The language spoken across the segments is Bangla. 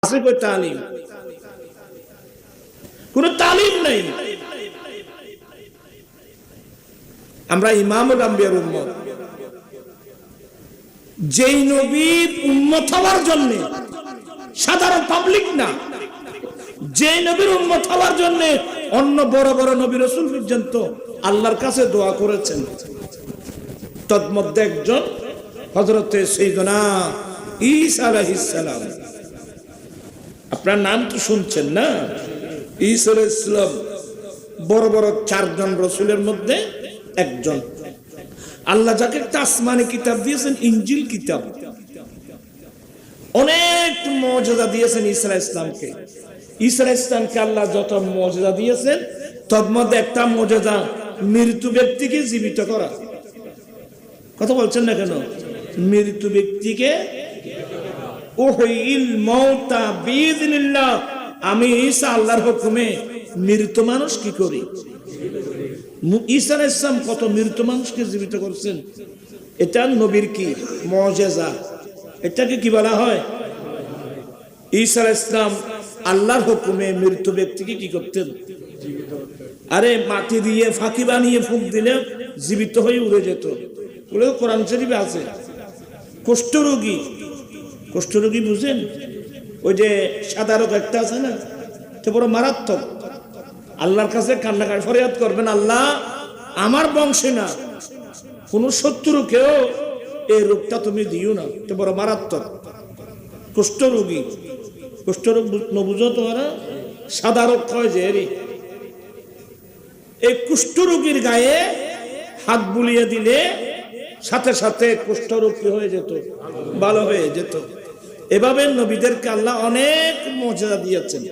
আছে কোন তালিম? কোন তালিম নেই। আমরা ইমামুল আম্বিয়ার উম্মত, যেই নবীর উম্মত হওয়ার জন্য, সাধারণ পাবলিক না, যে নবীর উম্মত হওয়ার জন্য অন্য বড় বড় নবী রাসূল পর্যন্ত আল্লাহর কাছে দোয়া করেছেন, তন্মধ্যে একজন হযরতে সাইয়্যিদুনা ঈসা আলাইহিস সালাম। আপনার নাম তো শুনছেন না? ঈসা আলাইহিস সালাম বড় বড় চারজন রাসূলের মধ্যে একজন। আল্লাহ যাকে একটা আসমানি কিতাব দিয়েছেন, ইনজিল কিতাব, অনেক মুজিজা দিয়েছেন ঈসা আলাইহিস সালামকে। ঈসা আলাইহিস সালামকে আল্লাহ যত মুজিজা দিয়েছেন, তার মধ্যে একটা মুজিজা মৃত ব্যক্তিকে জীবিত করা। কথা বলছেন না কেন? মৃত ব্যক্তিকে উহয়িল মাউতা বিইذনিল্লাহ, আমি ঈসা আল্লাহর হুকুমে মৃত মানুষ কি করি। ঈসা আলাইহিস সালাম কত মৃত মানুষকে জীবিত করছেন, এটা নবীর কি মুজিজা। এটাকে কি বলা হয়? ঈসা আলাইহিস সালাম আল্লাহর হুকুমে মৃত ব্যক্তিকে কি করতেন? আরে মাটি দিয়ে ফাঁকি বানিয়ে ফুঁক দিলে জীবিত হয়ে উড়ে যেত। বলে কোরআন শরীফে আছে। কুষ্ঠরোগী, কুষ্ঠরোগী বুঝেন? ওই যে সাদা রোগ একটা আছে না, এটা বড় মারাত্মক। আল্লাহর কাছে কান্নাকাটি ফরিয়াদ করবেন, আল্লাহ আমার বংশে না কোন শত্রুকেও এই রোগটা তুমি দিও না, এটা বড় মারাত্মক। কুষ্ঠরোগী, কুষ্ঠরোগ বুঝো তোমরা? সাদা রোগ হয় যে, এই কুষ্ঠরোগীর গায়ে হাত বুলিয়ে দিলে সাথে সাথে কুষ্ঠরোগ কি হয়ে যেত? ভালো হয়ে যেত। এভাবে নবীদেরকে আল্লাহ অনেক মুজিজা দিয়েছেন।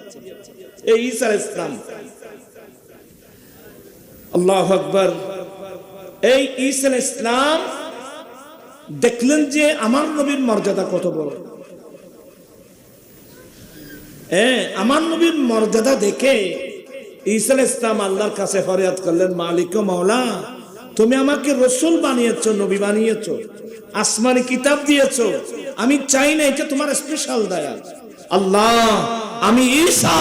এই ঈসা আলাইহিস সালাম, আল্লাহু আকবার, এই ঈসা আলাইহিস সালাম দেখলেন যে আমার নবীর মর্যাদা কত বড়। আমার নবীর মর্যাদা দেখে ঈসা আলাইহিস সালাম আল্লাহর কাছে ফরিয়াদ করলেন, মালিক ও মাওলা, তুমি আমাকে রাসূল বানিয়েছো, নবী বানিয়েছো, আসমানি কিতাব দিয়েছো, আমি চাই না এটা তোমার স্পেশাল দয়া। আল্লাহ, আমি ঈসা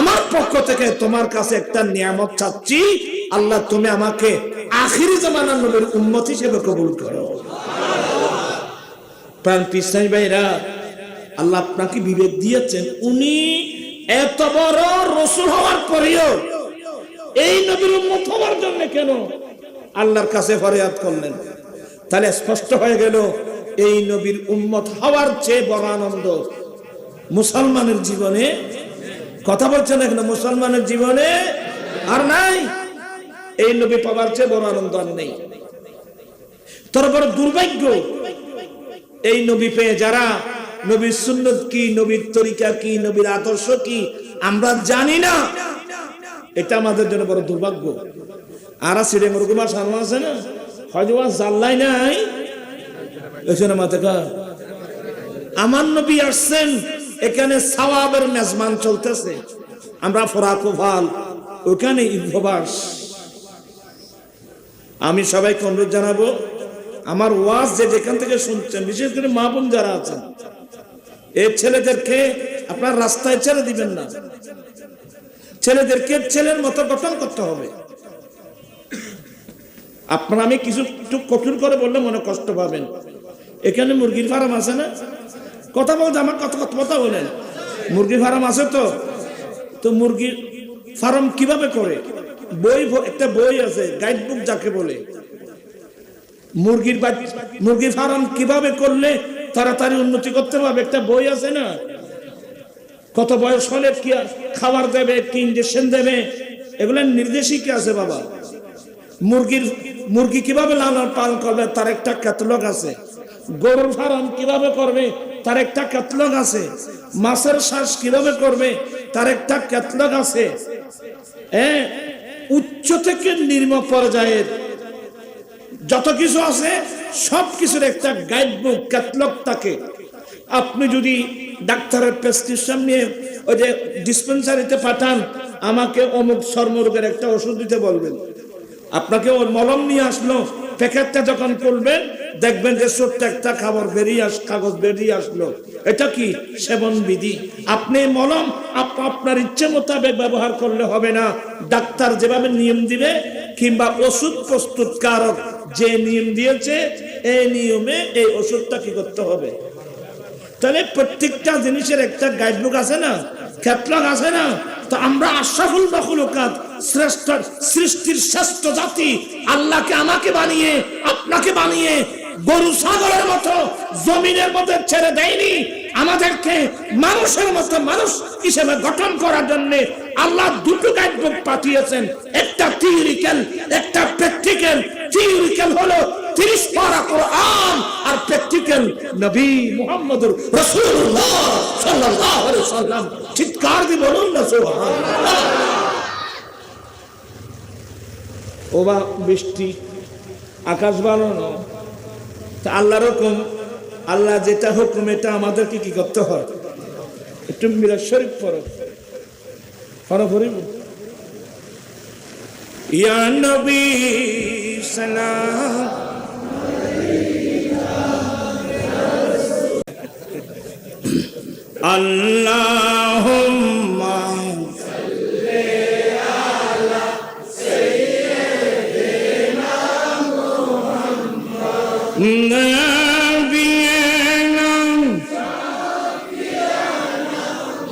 আমার পক্ষ থেকে তোমার কাছে একটা নিয়ামত চাচ্ছি, আল্লাহ তুমি আমাকে আখিরি জামানার নবীর উম্মত হিসেবে কবুল করো। প্রাণ পিসাই ভাইরা, আল্লাহ আপনাকে বিবেক দিয়েছেন, উনি এত বড় রাসূল হওয়ার পরেও এই নবীর উম্মত হওয়ার জন্য কেন আল্লাহর কাছে ফরিয়াদ করলেন? তাহলে স্পষ্ট হয়ে গেল এই নবীর উম্মত হওয়ার চেয়ে বড় আনন্দ মুসলমানের জীবনে, কথা বলছেন এখন, মুসলমানের জীবনে আর নাই। এই নবী পাওয়ার চেয়ে বড় আনন্দ আর নেই। তোর বড় দুর্ভাগ্য এই নবী পেয়ে যারা নবীর সুন্নত কি, নবীর তরিকা কি, নবীর আদর্শ কি আমরা জানি না, এটা আমাদের জন্য বড় দুর্ভাগ্য। আর সিরে মুরগুমা সামনে আছে না, হয়তো জানলাই নাই, এখানে মাথা আমার নবী আসছেন, এখানে সওয়াবের মেজবান চলতেছে, আমরা ফরাকুফাল, ওখানে ইভবাস। আমি সবাইকে অনুরোধ জানাবো, আমার ওয়াজ যে যেখান থেকে শুনছেন, বিশেষ করে মা বোন যারা আছেন, এই ছেলেদেরকে আপনার রাস্তায় ছেড়ে দিবেন না। ছেলেদেরকে ছেলের মতো গঠন করতে হবে। আপনার আমি কিছু একটু কঠোর করে বললে মনে কষ্ট পাবেন। এখানে মুরগির ফার্ম আছে না? কথা বলতে আমার কথা বলেন। মুরগির ফার্ম আছে তো? তো মুরগির ফার্ম কিভাবে করে? বই, একটা বই আছে, গাইড বুক যাকে বলে। মুরগির ফার্ম কিভাবে করলে তাড়াতাড়ি উন্নতি করতে পারবে, একটা বই আছে না? কত বয়স হলে কি খাবার দেবে, কি ইনজেকশন দেবে, এগুলো নির্দেশিকা আছে বাবা। মুরগি কিভাবে লালন পালন করবে তার একটা ক্যাটালগ আছে। গরুর ফার্ম কিভাবে করবে তার একটা ক্যাটালগ আছে। মাছের চাষ কিভাবে করবে তার একটা ক্যাটালগ আছে। উচ্চ থেকে নিম্ন পর্যায়ের যত কিছু আছে সব কিছুর একটা গাইড বুক, ক্যাটালগ থাকে। আপনি যদি ডাক্তারের প্রেসক্রিপশন নিয়ে ওই যে ডিসপেন্সারিতে পাঠান, আমাকে অমুক চর্মরোগের একটা ওষুধ দিতে বলবেন, আপনাকে ওর মলম নিয়ে আসলো, প্যাকেটটা যখন খুলবেন দেখবেন যে ছোট্ট একটা কাগজ বেরিয়ে আসলো, এটা কি সেবন বিধি। আপনি মলম আপনার ইচ্ছে মোতাবেক ব্যবহার করলে হবে না, ডাক্তার যেভাবে নিয়ম দিবে কিংবা ওষুধ প্রস্তুতকারক যে নিয়ম দিয়েছে এই নিয়মে এই ওষুধটা কি করতে হবে। তাহলে প্রত্যেকটা জিনিসের একটা গাইডবুক আছে না, ক্যাটালগ আছে না। তো আমরা আশরাফুল মাখলুকাত, শ্রেষ্ঠ সৃষ্টির শ্রেষ্ঠ জাতি, আল্লাহকে আমাকে বানিয়ে আপনাকে বানিয়ে গরু ছাগলের মতো জমিনের মধ্যে ছেড়ে দেয়নি, আমাদেরকে মানুষের মতো মানুষ হিসেবে গঠন করার জন্য আল্লাহ দুটো গাইডবুক পাঠিয়েছেন, একটা থিওরিক্যাল একটা প্র্যাকটিক্যাল। থিওরিক্যাল হলো 30 পারা কোরআন, আর প্র্যাকটিক্যাল নবী মুহাম্মদুর রাসূলুল্লাহ সাল্লাল্লাহু আলাইহি ওয়াসাল্লাম। চিৎকার দিয়ে বলুন না সুবহানাল্লাহ। ওবা বৃষ্টি আকাশ বানানো তা আল্লাহর হুকুম, আল্লাহ যেটা হুকুম এটা আমাদেরকে কি করতে হয়। একটু মিলাদ শরীফ পড়ো, পড়ো। ইয়া নবী সালাম আল্লাহুম্মা সাল্লি আলা সাইয়্যিদিনা মুহাম্মদ নাবিয়িনা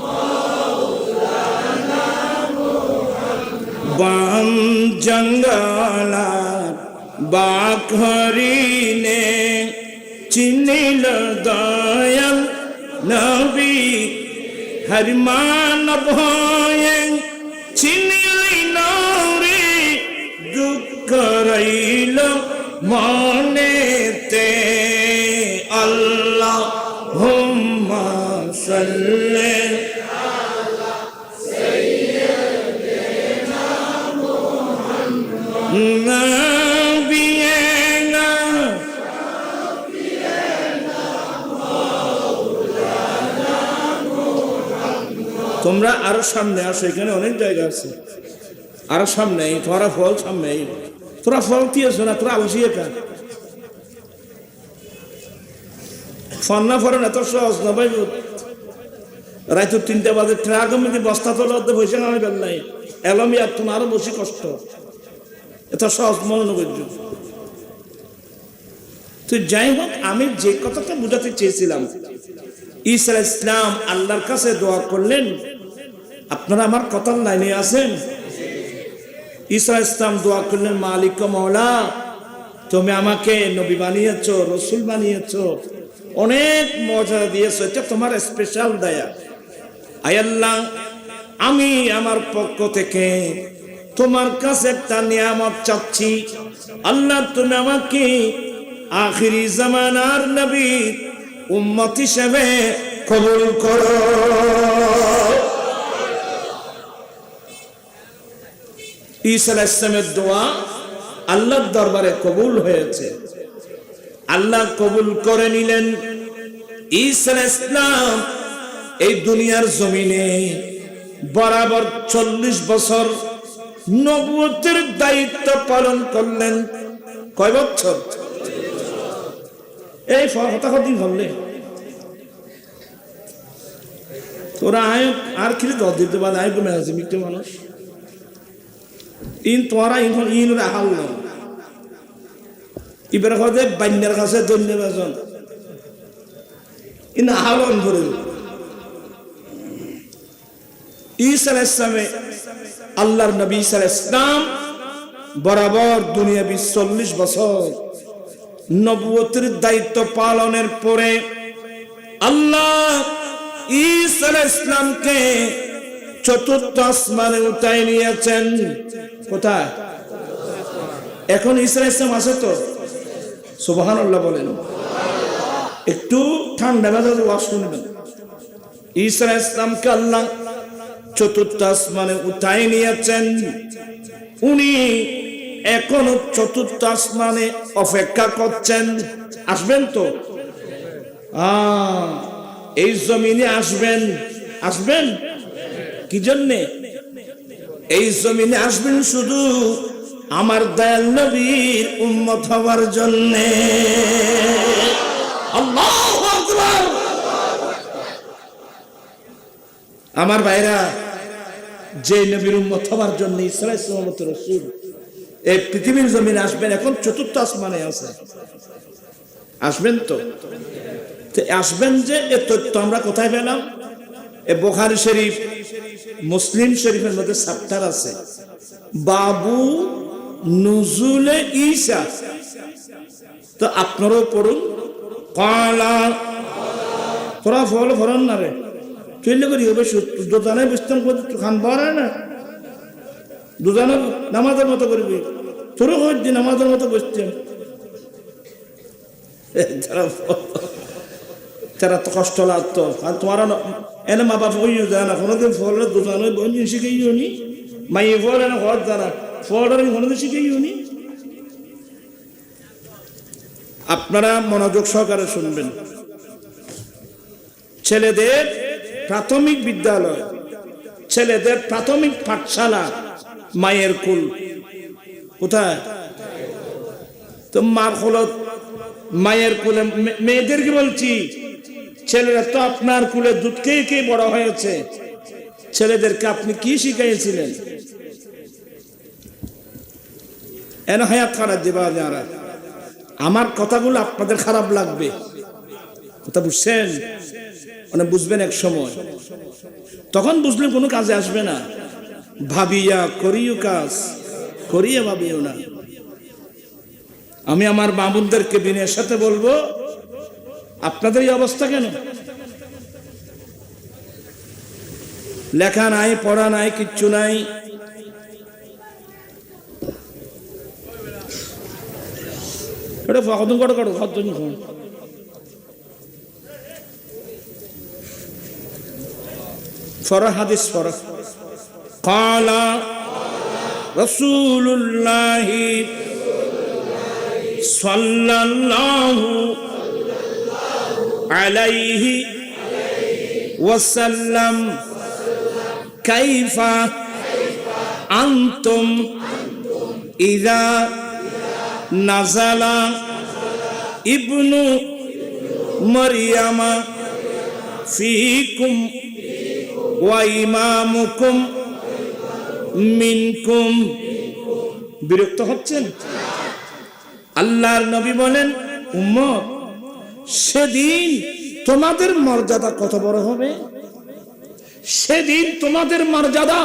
মাওলানা মুহাম্মদ বাম জঙ্গলা বাখরিনে চিনিল দয়াল নবী হরিমান ভয়ে চিনিলি নরে দুঃখ রইল মনেতে আল্লাহুম্মা সাল্লি আলা সাইয়্যিদিনা মুহাম্মদ তোমরা আরো সামনে আসো, এখানে অনেক জায়গা আছে, আরো সামনে তোরা ফল সামনে, তোরা ফল দিয়েছো না, তোরা আলসিয়ে কা ফন্না ফরেন এত সহজ না ভাই। রাইতো 3টা বাজে ট্রাক মধ্যে বস্তা তোলা পয়সা নামে বেল নাই এলমি, আর তোমার আরো বেশি কষ্ট, এত সহজ মনে নগর্য। তো যাই হোক, আমি যে কথাটা বুঝাতে চেয়েছিলাম, ঈসা আলাইহিস সালাম আল্লাহর কাছে দোয়া করলেন। আপনারা আমার কথার লাইনে আছেন? ঈসা আলাইহিস সালাম দোয়া করলেন, মালিক মাওলা তুমি আমাকে নবী বানিয়েছো, রসুল বানিয়েছো, অনেক মর্যাদা দিয়েছো, এটা তোমার স্পেশাল দয়া। আয় আল্লাহ, আমি আমার পক্ষ থেকে তোমার কাছে একটা নিয়ামত চাচ্ছি। আল্লাহ তুমি আমাকে আখিরি জামানার নবী উম্মত হিসেবে কবুল করো। ঈসা আলাইহিস সালামের দোয়া আল্লাহর দরবারে কবুল হয়েছে, আল্লাহ কবুল করে নিলেন। ঈসা আলাইহিস সালাম এই দুনিয়ার জমিনে বরাবর 40 বছর নবুয়তের দায়িত্ব পালন করলেন। কয় বছর? এই হতাহতি ধরলে তোরা আয় আর কি দল দিতে পারে, আয় কমে আছে মিটে মানুষ ইন তোরা ইন রাহাল না ইবার কাছে বান্যার কাছে ধন্যবাদ ইন আহ্বান ধরে। ঈসা আলাইহিস সালামে আল্লাহর নবী ঈসা আলাইহিস সালাম বরাবর দুনিয়াবি 40 বছর নবুয়তের দায়িত্ব পালনের পরে আল্লাহ ঈসা আলাইহিস সালামকে চতুর্থ আসমানে উঠাই নিয়েছেন। কোথায়? এখন ঈসা আলাইহিস সালাম আছে তো? সুবহানাল্লাহ বলেন। একটু ঠান্ডা মেজাজে ওয়াজ শুনবেন। ঈসা আলাইহিস সালামকে আল্লাহ চতুর্থ আসমানে উঠাই নিয়েছেন। উনি এখনো চতুর্থ আসমানে অপেক্ষা করছেন। আসবেন তো? এই জমিনে আসবেন। আসবেন কি জন্যে? এই জমিনে আসবেন শুধু আমার দয়াল নবীর উম্মত হওয়ার জন্য। আল্লাহু আকবার। আমার ভাইরা, যে নবীর উম্মত হওয়ার জন্য ঈসা আলাইহিস সালাম রাসূল এই পৃথিবীর জমিনে আসবেন, এখন চতুর্থ আসমানে আছে, আসবেন তো আসবেন। যে এ তথ্য আমরা কোথায় পেলাম? এ বুখারী শরীফ, মুসলিম শরীফের মধ্যে চ্যাপ্টার আছে বাবু নুজুলে ঈসা। তো আপনারাও পড়ুন। কালা তোরা ফল ফরন না রে, চলে করি হবে দুজনে বুঝতাম খান পাওয়া না, দুজনে নামাজের মতো করবি, তোরও হচ্ছে নামাজের মতো বসছেন। তারা তো কষ্ট লাগতো, আর তোমার এনে মা বাপ হয়ে যায় না, কোনোদিন ফল দুজনে বন্ধু শিখেই নি, মাই ফল এনে ঘর যারা ফল কোনোদিন শিখেই নি। আপনারা মনোযোগ সহকারে শুনবেন। ছেলেদের প্রাথমিক বিদ্যালয়, ছেলেদের প্রাথমিক পাঠশালা মায়ের কুল। কোথায়? তো মার কুলত, মায়ের কুলে। মেয়েদেরকে বলছি, ছেলেরা তো আপনার কুলে দুধ খেয়ে খেয়ে বড় হয়েছে, ছেলেদেরকে আপনি কি শিখাইছিলেন? এন হায়াত খারাপ দিবা যারা। আমার কথাগুলো আপনাদের খারাপ লাগবে, কথা বুঝছেন? মানে বুঝবেন এক সময়, তখন বুঝলে কোনো কাজে আসবে না। ভাবিয়া করিও কাজ, করিয়া ভাবিও না। আমি আমার মামুনদেরকে বিনয়ের সাথে বলবো, আপনাদের এই অবস্থা কেন? লেখা নাই, পড়া নাই, কিচ্ছু নাই। এটা কতদিন করে করো, কতদিন ফরহ হাদিস ফরহ। ক্বালা রাসূলুল্লাহ সাল্লাল্লাহু আলাইহি ওয়াসাল্লাম কাইফা আনতুম ইযা নাযালা ইবনু মারইয়ামা ফীকুম ওয়া ইমামুকুম মিনকুম। বিরক্ত হচ্ছেন? আল্লাহর নবী বলেন, উম্মত, সেদিন তোমাদের মর্যাদা কত বড় হবে, সেদিন তোমাদের মর্যাদা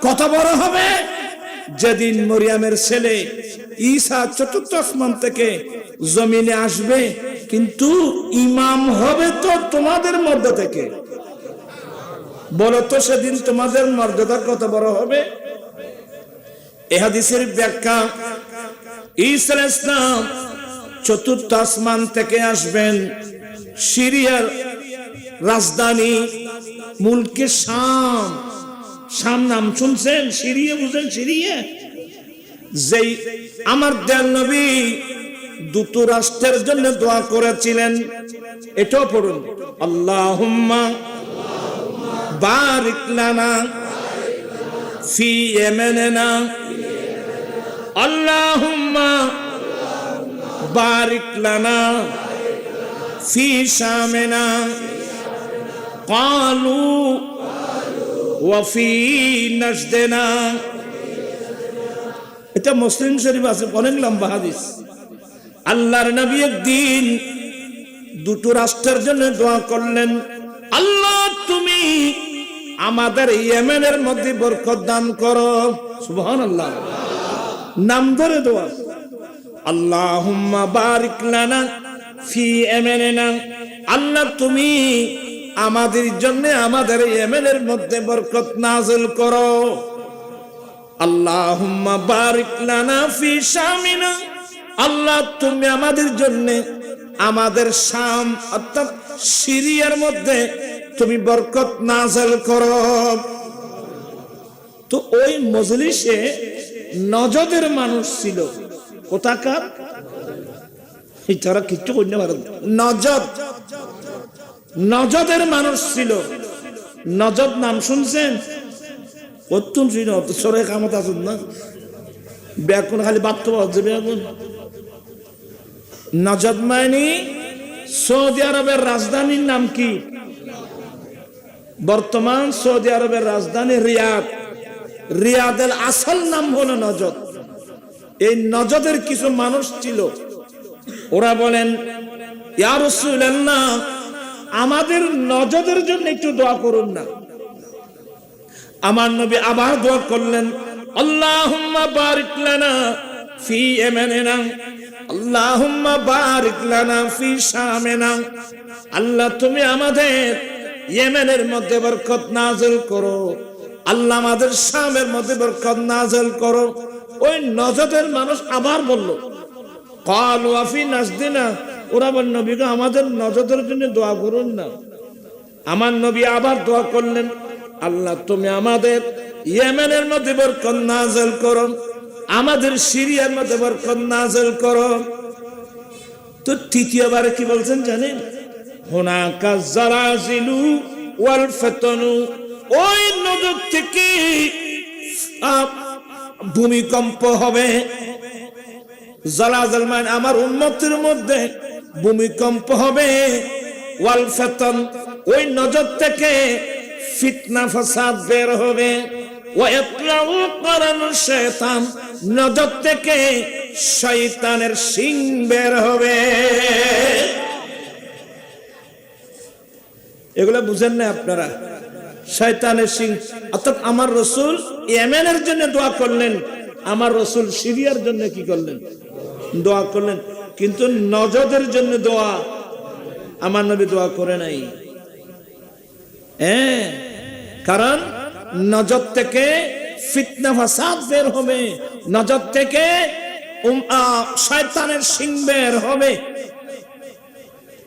কত বড় হবে, যেদিন মরিয়মের ছেলে ঈসা চতুর্থ আসমান থেকে জমিনে আসবে, কিন্তু ইমাম হবে তো তোমাদের মধ্য থেকে। বলো তো সেদিন তোমাদের মর্যাদা কত বড় হবে? এই হাদিসের ব্যাখ্যা, ঈসা আলাইহিস সালাম চতুর্থ আসমান থেকে আসবেন। সিরিয়ার রাজধানী মুলকে শাম, শাম নাম শুনছেন? সিরিয়া বুঝেন? সিরিয়া যেই আমার দয়াল নবী দুটো রাষ্ট্রের জন্য দোয়া করেছিলেন, এটাও পড়ুন। আল্লাহুম্মা বারিক লানা ফি ইয়ামানিনা, আল্লাহুম্মা বারিক লানা ফি শামিনা, ক্বালু ওয়া ফি নাজদিনা। এটা মুসলিম শরীফ আছে, অনেক লম্বা হাদিস। আল্লাহর নবী একদিন দুটো রাষ্ট্রের জন্য দোয়া করলেন, আল্লাহ তুমি আমাদের ইয়েমেনের মধ্যে বরকত দান করো। সুবহানাল্লাহ, নাম ধরে দোয়া। আল্লাহুম্মা বারিক লানা ফি ইয়ামানিনা, আল্লাহ তুমি আমাদের জন্য আমাদের ইয়েমেনের মধ্যে বরকত নাযিল করো। আল্লাহুম্মা বারিক লানা ফি শামিনা, আল্লাহ তুমি আমাদের জন্য আমাদের শাম অর্থাৎ সিরিয়ার মধ্যে তুমি বরকত নাযিল করো। তো ওই মজলিসে নজদের মানুষ ছিল। কোথাকার? তারা কিচ্ছু করতে পারে। নজদ, নজদের মানুষ ছিল। নজদ নাম শুনছেন? অত্যন্ত সরে কামত আসুন না, ব্যাকুন খালি বাত্ত বাজবে এখন। নজদ মানে সৌদি আরবের রাজধানীর নাম কি? বর্তমান সৌদি আরবের রাজধানী রিয়াদ। রিয়াদের আসল নাম হলো নজদ। এই নজদের কিছু মানুষ ছিল, ওরা বলেন ইয়া রাসূলুল্লাহ, আমাদের নজদের জন্য একটু দোয়া করুন না। আমার নবী আবার দোয়া করলেন, আল্লাহুম্মা বারিক লানা ফি ইয়ামানিনা, আল্লাহুম্মা বারিক লানা ফি শামিনা। আল্লাহ তুমি আমাদের ইয়েমেনের মধ্যে বরকত নাযিল করো, আল্লাহ আমাদের শামের মধ্যে বরকত নাযিল করো। ওই নজদের মানুষ আবার বলল, ক্বালু আফি নাজদিনা, ওরা বল নবী গো আমাদের নজদের জন্য দোয়া করুন না। আমার নবী আবার দোয়া করলেন, আল্লাহ তুমি আমাদের ইয়েমেনের মধ্যে বরকত নাযিল করো, আমাদের সিরিয়ার মধ্যে বরকত নাযিল করো। তো তৃতীয়বার কি বলছেন জানেন? হুনাকা জালাজিলু ওয়াল ফাতানু, ওই নজদ থেকে ভূমিকম্প হবে। জালাজাল মানে আমার উম্মতের মধ্যে ভূমিকম্প হবে। ওয়াল ফাতান, ওই নজদ থেকে ফিতনা ফাসাদ বের হবে। ওয়া ইয়াতলাউ কারানু শাইতান, নজদ থেকে শয়তানের শিং বের হবে। এগুলো বুঝেন না আপনারা? শয়তানের শিং। অর্থাৎ আমার রাসূল ইয়েমেনের জন্য দোয়া করলেন, আমার রাসূল সিরিয়ার জন্য কি করলেন? দোয়া করলেন। কিন্তু নজদের জন্য দোয়া আমার নবী দোয়া করে নাই। কারণ নজদ থেকে ফিতনা ফাসাদ বের হবে, নজদ থেকে শয়তানের শিং বের হবে।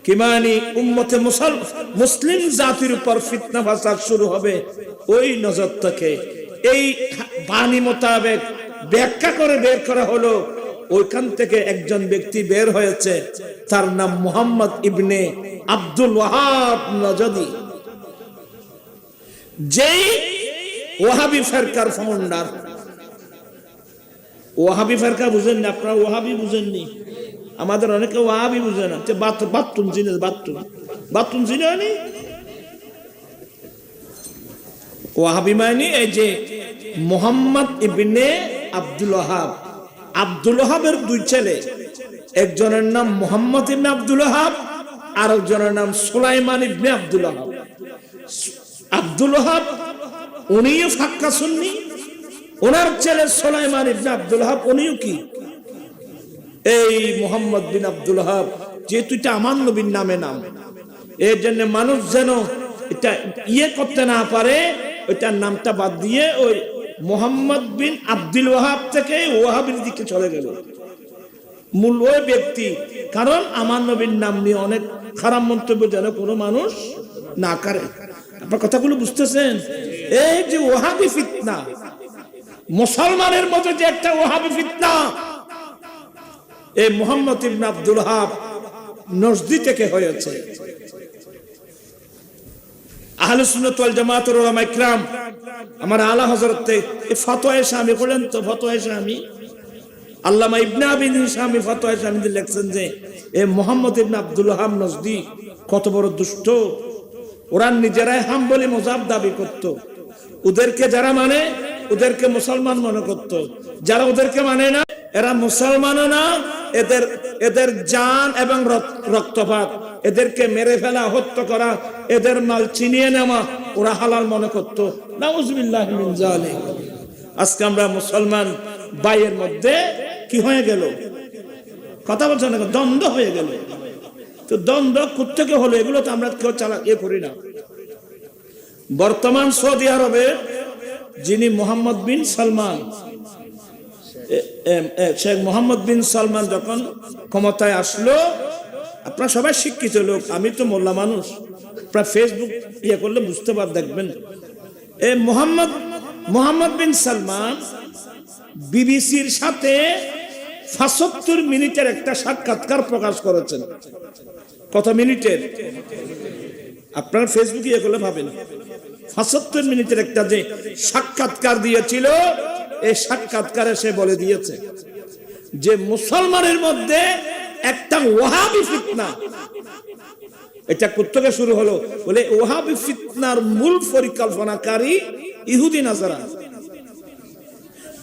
কি মানে উম্মতে মুসলিম জাতির উপর ফিতনা ফাসাদ শুরু হবে ওই নজর থেকে। এই বাণী মোতাবেক ব্যাখ্যা করে বের করা হলো। ওইখান থেকে একজন ব্যক্তি বের হয়েছে, তার নাম মুহাম্মদ ইবনে আব্দুল ওয়াহাব নজদি, যেই ওয়াহাবি ফিরকার ফাউন্ডার। ওয়াহাবি ফিরকা বুঝেন না আপনারা? ওয়াহাবি বুঝেননি? আমাদের অনেকে ওয়াহাবি বুঝে না। বাথরুম চিনে? বাথরুম চিনে নি? ওয়াহাবি মানে এই যে মুহাম্মদ ইবনে আব্দুল ওয়াহাব। আব্দুল ওয়াহাবের দুই ছেলে, একজনের নাম মুহাম্মদ ইবনে আব্দুল ওয়াহাব, আর একজনের নাম সুলাইমান ইবনে আব্দুল ওয়াহাব। আব্দুল ওয়াহাব উনিও ফাক্কা সুন্নি, ওনার ছেলে সুলাইমান ইবনে আব্দুল ওয়াহাব উনিও কি এই মুহাম্মদ বিন আব্দুল ওয়াহাব। যেহেতু এটা আমার নবীর নামে নাম, এর জন্য মানুষ যেন এটা করতে না পারে, ওইটার নামটা বাদ দিয়ে ওই মুহাম্মদ বিন আব্দুল ওয়াহাব থেকে ওয়াহাবের দিকে চলে গেল মূল ওই ব্যক্তি। কারণ আমার নবীর নাম নিয়ে অনেক খারাপ মন্তব্য যেন কোনো মানুষ না করে। আপনার কথাগুলো বুঝতেছেন? এই যে ওয়াহাবি ফিতনা, মুসলমানের মধ্যে যে একটা ওয়াহাবি ফিতনা, এই মুহাম্মদ ইবনে আব্দুল ওয়াহাব নজদি থেকে হয়েছে। আহলে সুন্নাত ওয়াল জামাতের উলামা ইকরাম, আমার আলা হযরত এই ফতোয়া শামী করেন তো, ফতোয়া শামী আল্লামা ইবনে আবি শামী ফতোয়া শামীতে লিখছেন যে এই মুহাম্মদ ইবনে আব্দুল ওয়াহাব নজদি কত বড় দুষ্ট। ওরা নিজেরাই হাম্বলি মাযহাব দাবি করত। ওদেরকে যারা মানে ওদেরকে মুসলমান মনে করত, যারা ওদেরকে মানে না এরা মুসলমানও না। এদের জান এবং রক্তপাত, এদেরকে মেরে ফেলা, হত্যা করা, এদের মাল ছিনিয়ে নেওয়া ওরা হালাল মনে করত। নাউযুবিল্লাহি মিন যালিক। আজকে আমরা মুসলমান ভাইয়ের মধ্যে কি হয়ে গেল? কথা বলছেন না? দ্বন্দ্ব হয়ে গেল। তো দ্বন্দ্ব কোত্থেকে হলো? এগুলো তো আমরা কেউ করি না। বর্তমান সৌদি আরবে যিনি মোহাম্মদ বিন সালমান, শেখ মোহাম্মদ বিন সালমান যখন ক্ষমতায় আসলো, আপনারা সবাই শিক্ষিত লোক, আমি তো মোল্লা মানুষ, আপনারা ফেসবুক করলে বুঝতে দেখবেন। এই মোহাম্মদ বিন সালমান বিবিসির সাথে ৭৫ মিনিটের একটা সাক্ষাৎকার প্রকাশ করেছেন। কত মিনিটের? আপনারা ফেসবুকে করলে পাবেন। ৭৫ মিনিটের একটা যে সাক্ষাৎকার দিয়েছিল, এই সাক্ষাৎকারে সে বলে দিয়েছে যে মুসলমানের মধ্যে একটা ওয়াহাবি ফিতনা, এটা কোত্থেকে শুরু হলো বলে ওয়াহাবি ফিতনার মূল পরিকল্পনাকারী ইহুদি নাসারা।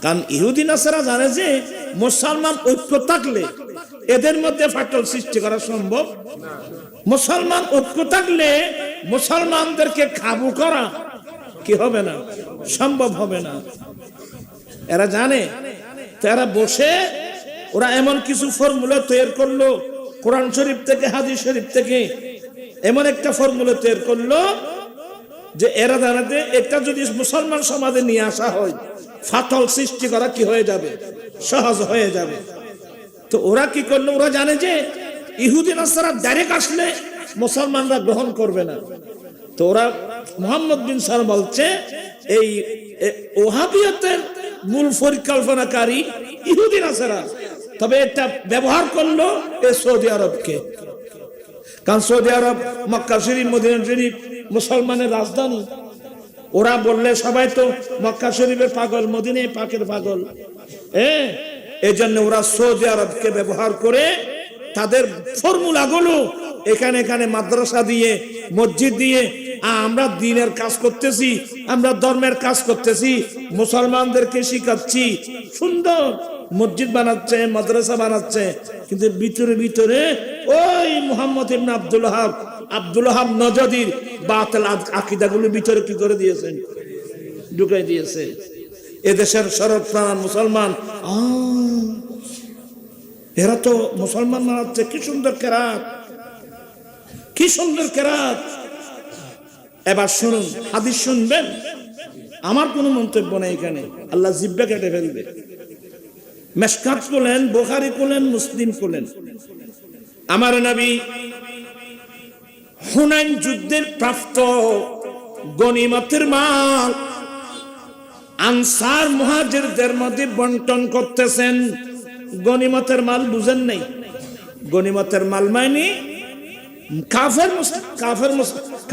কারণ ইহুদি নাসারা জানে যে মুসলমান ঐক্য থাকলে এদের মধ্যে ফাটল সৃষ্টি করা সম্ভব। মুসলমান ঐক্য থাকলে মুসলমানদেরকে কাবু করা কি হবে না, সম্ভব হবে না। এরা জানে, তারা বসে ওরা এমন কিছু ফর্মুলা তৈরি করলো কোরআন শরীফ থেকে হাদিস শরীফ থেকে, এমন একটা ফর্মুলা তৈরি করলো যে এরা জানাতে এটা যদি মুসলমান সমাজে নিয়ে আসা হয় ফাটল সৃষ্টি করা কি হয়ে যাবে, সহজ হয়ে যাবে। তো ওরা কি করলো, ওরা জানে যে ইহুদি নাসারা ডাইরেক্ট আসলে মুসলমানরা গ্রহণ করবে না। তো ওরা মুহাম্মদ বিন সালাম বলছে এই ওহাবিয়তের মূল পরিকল্পনাকারী ইহুদি নাসারা, তবে এটা ব্যবহার করলো এই সৌদি আরবকে। কারণ সৌদি আরব মক্কা শরীফ মদিনা শরীফ মুসলমানের রাজধানী। ওরা বললে সবাই তো মক্কা শরীফের পাগল, মদিনায় পাকের পাগল। এই জন্য ওরা সৌদি আরবকে ব্যবহার করে তাদের ফর্মুলাগুলো এখানে এখানে মাদ্রাসা দিয়ে মসজিদ দিয়ে আমরা দ্বীনের কাজ করতেছি, আমরা ধর্মের কাজ করতেছি, মুসলমানদেরকে শিখাচ্ছি, সুন্দর মসজিদ বানাচ্ছে, মাদ্রাসা বানাচ্ছে, কিন্তু ভিতরে ভিতরে ওই মুহাম্মদ ইবনে আব্দুল ওয়াহাব নজদির বাতিল আকীদাগুলো ভিতরে কি করে দিয়েছেন, ঢুকাই দিয়েছে। এদেশের শরৎ প্রাণ মুসলমান এরা তো মুসলমান বানাচ্ছে, কি সুন্দর কেরাত, কি সুন্দর কেরাত। এবার শুনুন, হাদিস শুনবেন, আমার কোনো মন্তব্য নেই এখানে, আল্লাহ জিব্বা কেটে ফেলবে। মেশকাত বলেন, বুখারী বলেন, মুসলিম বলেন, আমার নবী হুনাইন যুদ্ধের প্রাপ্ত গনিমতের মাল আনসার মুহাজিরদের মধ্যে বন্টন করতেছেন। গনিমতের মাল বুঝেন নাই? গনিমতের মাল মানে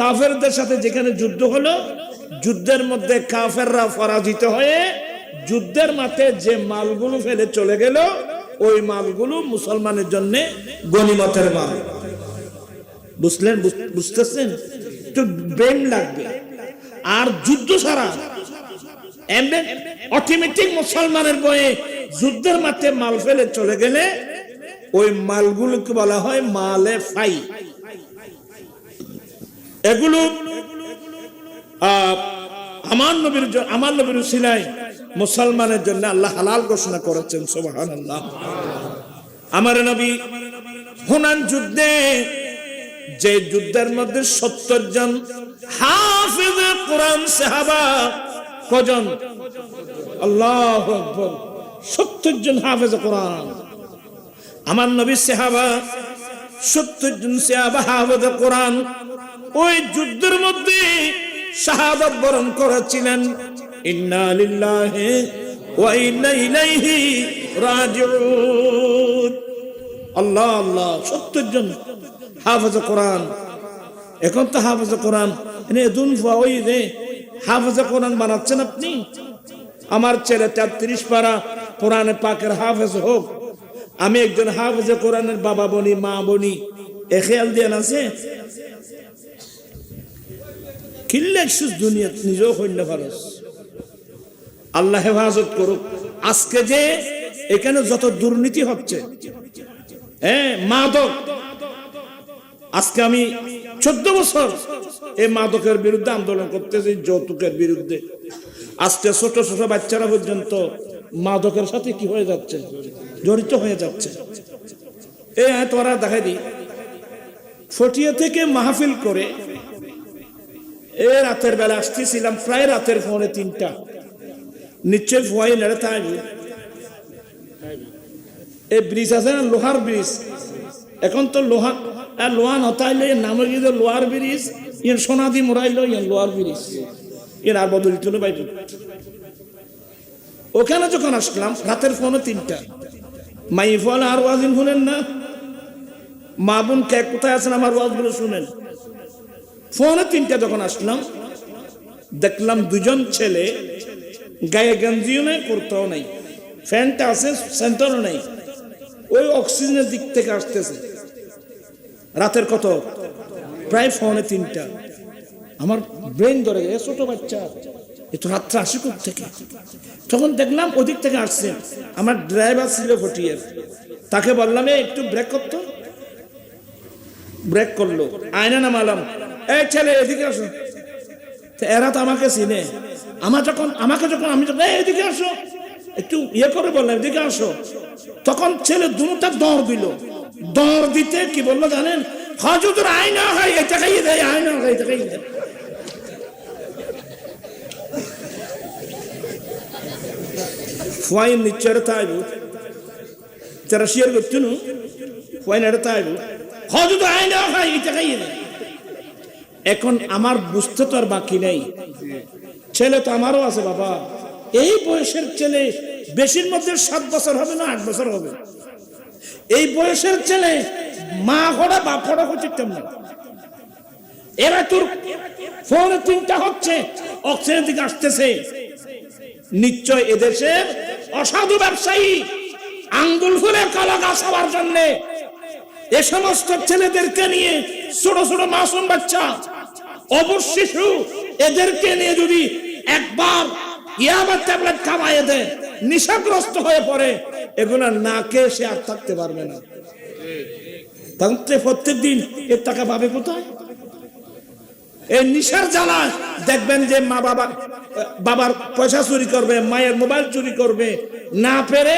কাফেরদের সাথে যেখানে যুদ্ধ হলো, যুদ্ধের মধ্যে কাফেররা পরাজিত হয়ে যুদ্ধের মাঠে যে মালগুলো ফেলে চলে গেল, ওই মালগুলো মুসলমানের জন্য গনিমতের মাল। বুঝলেন? বুঝতেছেন? একটু ব্রেন লাগবে। আর যুদ্ধ ছাড়া অটোমেটিক মুসলমানের বয়ে যুদ্ধের মাঠে মাল ফেলে চলে গেলে ওই মালগুলোকে বলা হয় মালে ফাই। এগুলো আমার নবীর উসিলায় মুসলমানের জন্য আল্লাহ হালাল ঘোষণা করেছেন। সুবহানাল্লাহ। আমার নবী হুনাইন যুদ্ধে, যে যুদ্ধের মধ্যে 70 জন হাফেজে কোরআন সাহাবা, কজন? আল্লাহু আকবার, 70 জন হাফেজে কোরআন। আমার নবীর সাহাবা 70 জন সাহাবা হাফেজে কোরআন ওই যুদ্ধের মধ্যে শাহাদাত বরণ করেছিলেন। ইন্না লিল্লাহি ওয়া ইন্না ইলাইহি রাজিউন। আল্লাহ আল্লাহ, 70 জন হাফেজে কোরআন। এখন তো হাফেজে কোরআন হাফেজে কোরআন বানাচ্ছেন আপনি। আমার ছেলে 33 পারা কোরআনে পাকের হাফেজ হোক, আমি একজন হাফেজে কোরআনের বাবা বনি, মা বনি, এ খেয়াল দিয়ে আছে কিল্লে দুনিয়া নিজেও হইলে ফারস। আল্লাহ হেফাজত করুক। আজকে যে এখানে যত দুর্নীতি হচ্ছে, মাদক, আজকে আমি 14 বছর এই মাদকের বিরুদ্ধে আন্দোলন করতেছি, যৌতুকের বিরুদ্ধে। আজকে ছোট ছোট বাচ্চারা পর্যন্ত মাদকের সাথে কি হয়ে যাচ্ছে, জড়িত হয়ে যাচ্ছে। এই তোরা দেখাই দি, ফটিয়া থেকে মাহফিল করে রাতের বেলা আসতেছিলাম, প্রায় রাতের 2:45 নিশ্চয় ভয় নেড়ে থাকবে। এই ব্রিজ আছে না, লোহার ব্রিজ, এখন তো লোহা নতাইলে নামে গিয়ে লোহার ব্রিজ, ইয়ার সোনাদি মোড়াইলো ইয়ার লোহার ব্রিজ, এর আর বদল চলে বাইরে। ওখানে যখন আসলাম রাতের 2:45, মাই ফল আর ওয়াজিন শুনেন না, মা বোন কে কোথায় আছেন আমার ওয়াজগুলো শুনেন। 2:45 যখন আসলাম দেখলাম 2 জন ছেলে গায়ে গেঞ্জিও নাই, কুর্তাও নাই, ফ্যানটা আছে, সেন্টারও নাই, ওই অক্সিজেনের দিক থেকে আসতেছে। রাতের কত, প্রায় 2:45। আমার ব্রেন ধরে গেছে, ছোট বাচ্চা এত রাত্রে আসে কোথা থেকে। তখন দেখলাম ওদিক থেকে আসছে, আমার ড্রাইভার ছিল ফটিয়ার, তাকে বললাম একটু ব্রেক করতো, ব্রেক করলো, আয়না নামালাম, এই ছেলে এদিকে আসো। এরা তো আমাকে চিনে, আমাকে যখন আমি এদিকে আসো একটু ইয়ে করে বললাম এদিকে আসো, তখন ছেলে দুটা দৌড় দিল। দৌড় দিতে কি বললো জানেন, হুজুর আয়না হয় এটা খাইয়ে দেয়, আয়না হয় এটা খাইয়ে দেয়। ফুয়াইন নিচ্ছে তাইব, যারা শেয়ার করছেন ফুয়াইন এটা তাইব, হুজুর আয়না হয় এটা খাইয়ে দেয়। এখন আমার বুঝতে তো আর বাকি নেই, ছেলে তো আমারও আছে বাবা। এই বয়সের ছেলে বেশির মধ্যে 7 বছর হবে না 8 বছর হবে। এই বয়সের ছেলে মা ঘোড়া বাপ ঘোড়া হচ্ছে কেমন, এরা তোর ফোন 3টা হচ্ছে, অক্সিজেন দিকে আসতেছে। নিশ্চয় এদেশের অসাধু ব্যবসায়ী আঙ্গুল ফুলে কলা গাছ হওয়ার জন্য এ সমস্ত ছেলেদেরকে নিয়ে, ছোট ছোট মাসুম বাচ্চা, অবশ্য শিশু, এদেরকে নিয়ে যদি একবার ইয়াবা ট্যাবলেট খাওয়াইয়ে দেয়, নেশাগ্রস্ত হয়ে পড়ে, এগুলো না খেয়ে সে আর থাকতে পারবে না। তাহলে প্রত্যেকদিন এর টাকা পাবে কোথায়? এই নেশার জ্বালা দেখবেন যে মা বাবার পয়সা চুরি করবে, মায়ের মোবাইল চুরি করবে, না পেরে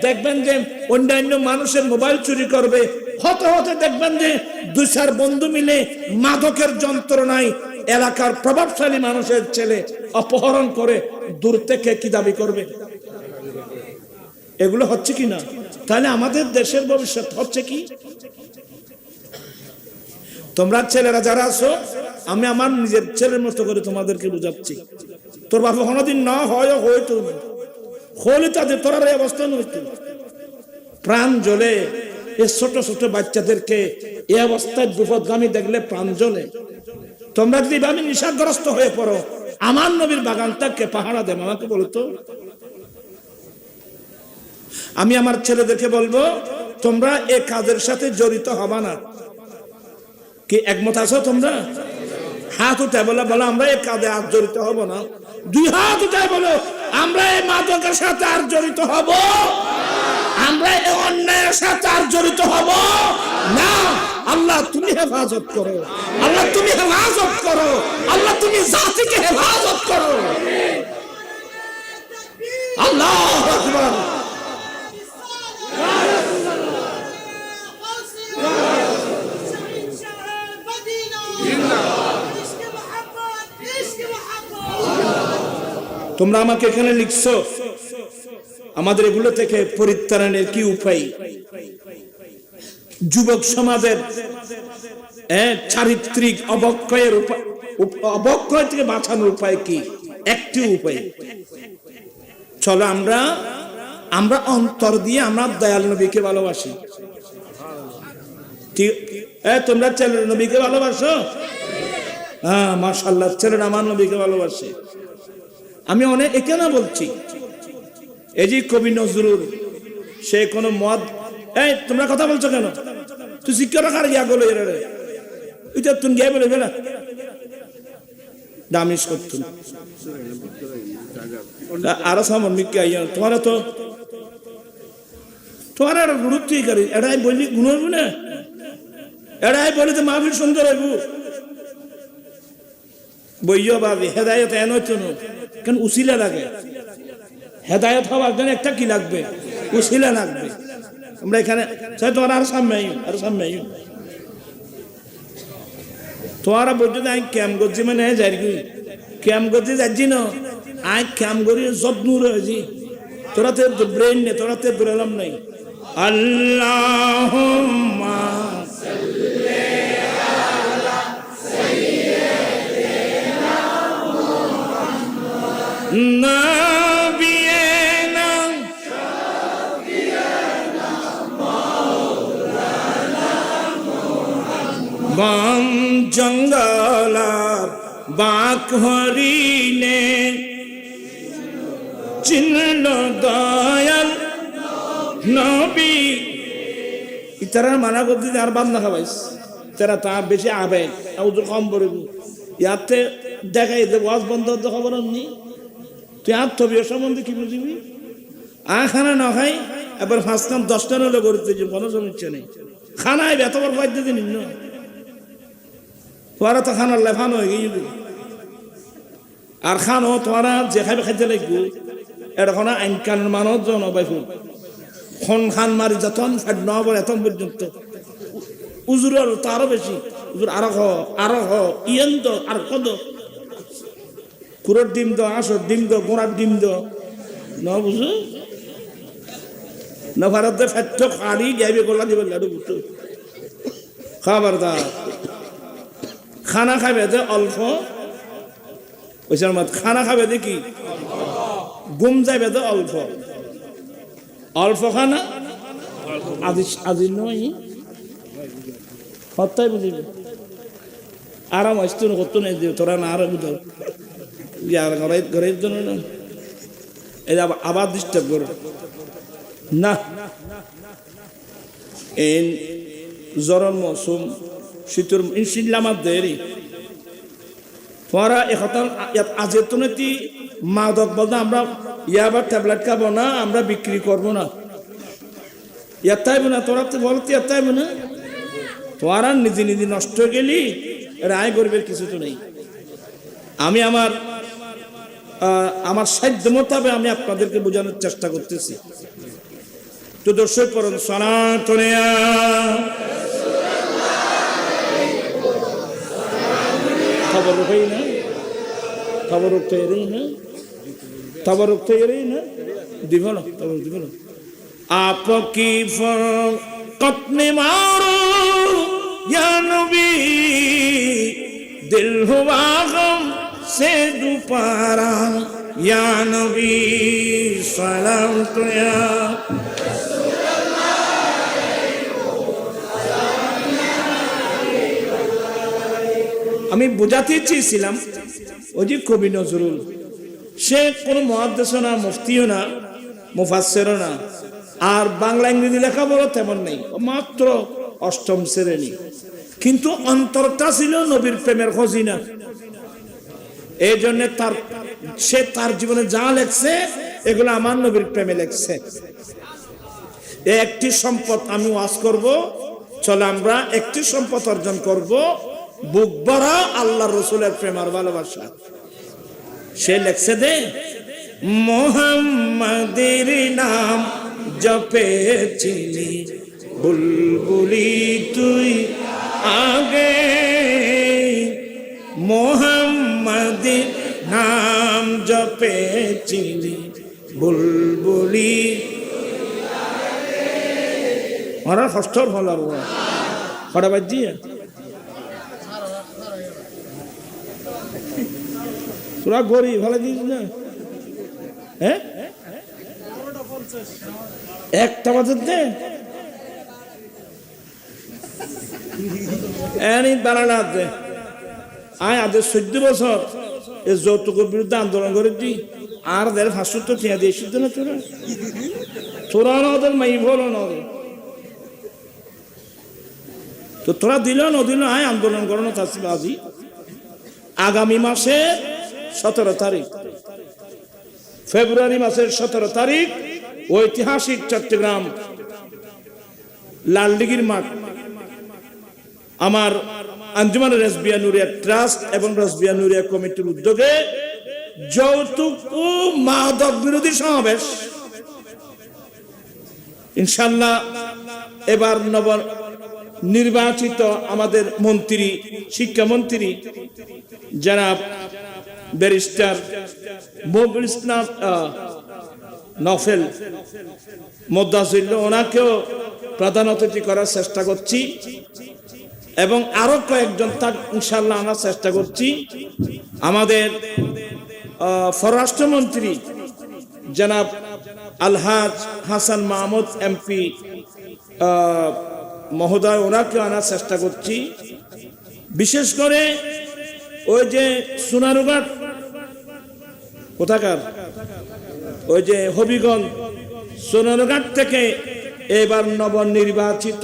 দেখবেন যে অন্যান্য মানুষের মোবাইল চুরি করবে। হতে হতে দেখবেন যে 2-4 বন্ধু মিলে মাদকের যন্ত্রণায় এলাকার প্রভাবশালী মানুষের ছেলে অপহরণ করে দূর থেকে কি দাবি করবে। এগুলো হচ্ছে কি না? তাহলে আমাদের দেশের ভবিষ্যৎ হচ্ছে কি? তোমরা ছেলেরা যারা আছো, আমি আমার নিজের ছেলের মতো করে তোমাদেরকে বুঝাচ্ছি। তোর বাবা কোনোদিন না হয় হয়তো হলে তাদের তোর এই অবস্থা হইতো, প্রাণ জ্বলে। এই ছোট ছোট বাচ্চাদেরকে এই অবস্থায় বিপদগামী দেখলে প্রাণ জ্বলে। তোমরা যদি আমি নেশাগ্রস্ত হয়ে পড়ো, আমার নবীর বাগানটাকে পাহারা দেব, আমাকে বলতো। আমি আমার ছেলেদেরকে বলবো, তোমরা এই কাজের সাথে জড়িত হবা না। কি একমত আছো তোমরা? হাত উঠায় বলো, আমরা এই কাজে আর জড়িত হব না। 2 হাত উঠায় বলো, আমরা এই মাদকের সাথে আর জড়িত হব, আমরা এই অন্যায়ের সাথে আর জড়িত হব না। আল্লাহ তুমি হেফাজত করো, আল্লাহ তুমি হেফাজত করো, আল্লাহ তুমি জাতিকে হেফাজত করো। আল্লাহু আকবার। তোমরা আমাকে এখানে লিখছো, আমাদের এগুলো থেকে পরিত্রাণের কি উপায়? যুবক সমাজের চারিত্রিক অবক্ষয় থেকে বাঁচানোর উপায় কি? একটি উপায়, চলো আমরা অন্তর দিয়ে আমরা দয়াল নবীকে ভালোবাসি। তোমরা ছেলের নবীকে ভালোবাসো? হ্যাঁ মাশাআল্লাহ, ছেলেরা আমার নবীকে ভালোবাসে। আমি অনেক এখানে বলছি, এই যে কবি নজরুল, সে কোনো মদ, তোমরা কথা বলছো কেন? তুই শিক্ষা রাখার গিয়া গেলো এটা তুমি গিয়ে বলে বেলা দামিস করতুন আরো সামনিক তোমার তো তোমার একটা গুরুত্ব করি, এটাই বললি গুণ হইব না, এটাই বলি তো মাহফিল সুন্দর হইব। বইও ভাবি হেদায়ত এন হইতো না কেন, উসিলা লাগে। হেদায়ত হওয়ার জন্য একটা কি লাগবে? উসিলা লাগবে। আমরা এখানে তোমার আর সামনে তোমারা বলছো যে আমি ক্যাম করছি, মানে যাই ক্যাম করতে যাচ্ছি না, আই ক্যাম করি যত্ন রয়েছি। তোরা তো ব্রেন নেই, তোরা তো বেরোলাম নাই। আল্লাহুম্মা সাল্লি আলা সাইয়্যিদিনা মুহাম্মদ নাবিয়িনা শাফিয়িনা মাওলানা মুহাম্মদ। বন জঙ্গলার বাক হরিণে চিনল দয়াল নবী। ইতারা মানা করতে আর বান্দা খাবাইস, তারা তা বেশি আবেগ ওদের কম পড়ে ইয়াতে দেখাই যে ওয়াজ বন্ধ হতে খবর নি। তুই আর তবিও সম্বন্ধে কি বুঝবি? খানা না খাই এবার 5 কাম 10টা হলে করতে যে কোনো সমস্যা নেই। খানায় এত বড় বাধ্য দিন তোরা তো খানার লেফান হয়ে গিয়ে আর খানো তোরা যে খাইবে খাইতে লাগবো এরকম আইন কানুন মানত জন বাইফুল খন খান মারি যতন ফাট নব এত পর্যন্ত উজুরের তো আরো বেশি উজুর আরো হ ইয়েন তো আর কত কুরোর ডিম দো আসর ডিম দো গোড়ার ডিম দো ন বুঝু না ভারতের ফ্যাট খাড়ি যাইবে গোলা দিবে লাডু বুঝতো খবরদার। খানা খাবে যে অল্প ওইসার মত খানা খাবে দেখি ঘুম যাবে তো অল্প অল্প খানা আজি নয় হত্যাই বুঝিবে আরাম আসতো না করতো না তোরা না আরাম বুঝাও ঘরের জন্য না এই আবার ডিস্টার্ব করো না। এই জ্বরের মৌসুম শীতের ইনশিল্লামার দেরি তোরা এখন আজের তো নাকি মাদক বলতে আমরা ইয়াবার ট্যাবলেট খাবো না, আমরা বিক্রি করবো না, ইয়াতাইব না তোরা তো বলতে ইয়াতাইব না। তোরা নিজে নিজে নষ্ট গেলি রায় গরিবের কিছু তো নেই। আমি আমার সাধ্য মোতাবেক আমি আপনাদেরকে বোঝানোর চেষ্টা করতেছি। তো দর্শক পড়ুন সনাতনিয়া খবর উঠাই না খবর উঠতে এরেই না খবর উঠতে এরেই না দিব না খবর দিব না। आप की फरकत में मारो या नबी दिल हुआ गम से दुपारा या नबी सलाम तुया। আমি বোঝাতে চেয়েছিলাম ওই যে কবি নজরুল সে কোনো মুহাদ্দিসও না মুফতিও না মুফাসসিরও না আর বাংলা ইংরেজি লেখাপড়া তেমন নেই, মাত্র 8ম শ্রেণী, কিন্তু অন্তরটা ছিল নবীর প্রেমের খজিনা। এই জন্য সে তার জীবনে যা লেখছে এগুলো আমার নবীর প্রেমে লেখছে। একটি সম্পদ আমি ওয়াজ করব, চলে আমরা একটি সম্পদ অর্জন করব, বুক ভরা আল্লাহ রসুলের প্রেম আর ভালোবাসা। সে লেখছে দে মোহাম্মদের নাম জপেছিলি বুলবুলি তুই আগে, মোহাম্মদের নাম জপেছিলি বুলবুলি ওরা কষ্টর ফল আর কটা বাজি তোরা গরিব ভালো দিস না। হ্যাঁ একটা বাজার দে বানানা দে আয় আজ 14 বছর এই যৌতুকের বিরুদ্ধে আন্দোলন করেছি আর 500 টাকা দিয়ে এসেছে না তোরা তোরা না ওদের মাই বলো না তো তোরা দিল না দিল আয় আন্দোলন করানো থাকছি আজি আগামী মাসে 17 তারিখ ফেব্রুয়ারি মাসের 17 তারিখ ঐতিহাসিক চট্টগ্রাম লালদিঘির মাঠ আমার আঞ্জুমান রাসবিয়া নুরিয়া ট্রাস্ট এবং রাসবিয়া নুরিয়া কমিটির উদ্যোগে যৌতুক ও মাদক বিরোধী সমাবেশ। ইনশাআল্লাহ এবার নব নির্বাচিত আমাদের মন্ত্রী শিক্ষামন্ত্রী জনাব ব্যারিস্টার মবিল ইসলাম নফেল মোদ্দাসিল ওনাকেও প্রধান অতিথি করার চেষ্টা করছি এবং আরো কয়েকজন তার ইনশাআল্লাহ আনার চেষ্টা করছি। আমাদের পররাষ্ট্রমন্ত্রী জনাব আলহাজ হাসান মাহমুদ এমপি মহোদয় ওনাকেও আনার চেষ্টা করছি। বিশেষ করে ওই যে সোনারুঘাট কোথাকার ওই যে হবিগঞ্জ সোনারঘাট থেকে এবার নবনির্বাচিত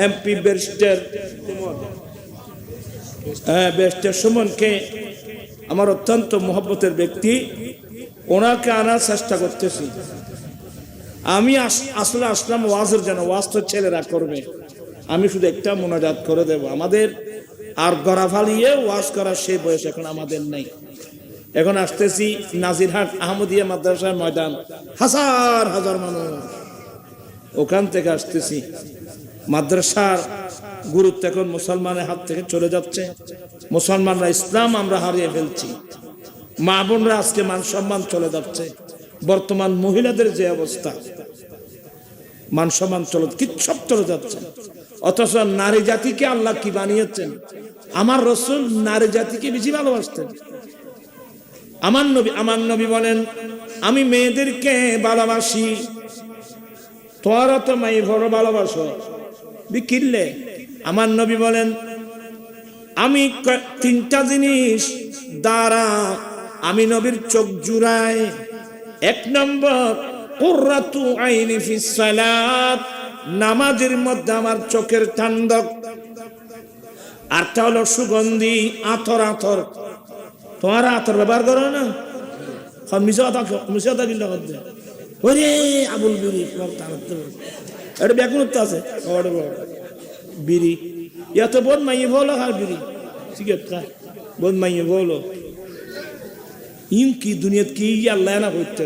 এমপি ব্যারিস্টার সুমনকে আমার অত্যন্ত মহব্বতের ব্যক্তি, ওনাকে আনার চেষ্টা করতেছি। আমি আসলে আসলাম ওয়াজের জন্য, ওয়াজ তো ছেলেরা করবে, আমি শুধু একটা মোনাজাত করে দেব। আমাদের আর গড়া ফালিয়ে ওয়াজ করার সেই বয়স এখন আমাদের নেই। এখন আসতেছি নাজিরহাট আহমদিয়া মাদ্রাসার ময়দান, হাজার হাজার মানুষ, ওখান থেকে আসতেছি। মাদ্রাসার গুরুত্ব এখন মুসলমানের হাত থেকে চলে যাচ্ছে। মুসলমানরা ইসলাম আমরা হারিয়ে ফেলছি। মা বোনরা আজকে মান সম্মান চলে যাচ্ছে। বর্তমান মহিলাদের যে অবস্থা, মান সম্মান সব চলে যাচ্ছে। অথচ নারী জাতিকে আল্লাহ কি বানিয়েছেন? আমার রাসূল নারী জাতিকে বেশি ভালোবাসতেন। আমার নবী বলেন, আমি মেয়েদেরকে ভালোবাসি, তোরা তো মাই বড় ভালোবাসো বিকিরলে। আমার নবী বলেন, আমি তিনটা জিনিস দ্বারা আমি নবীর চোখ জুড়াই। এক নম্বর, কুররাতু আইনি ফিস সালাত, নামাজের মধ্যে আমার চোখের ঠান্ডক। আরটা হলো সুগন্ধি, আতর। তোমার আতর ব্যবহার করো না, মিশা কিনলে করতে ওরে আবুল বিড়ি, এটা বেগুনত্ব আছে বিড়ি, এত বোধ মাইয়ে বলো আর বিড়ি সিগারেট খা, বোধ মাইয়ে বলো ইন কি দুনিয়াত কি আল্লাহ না করতে।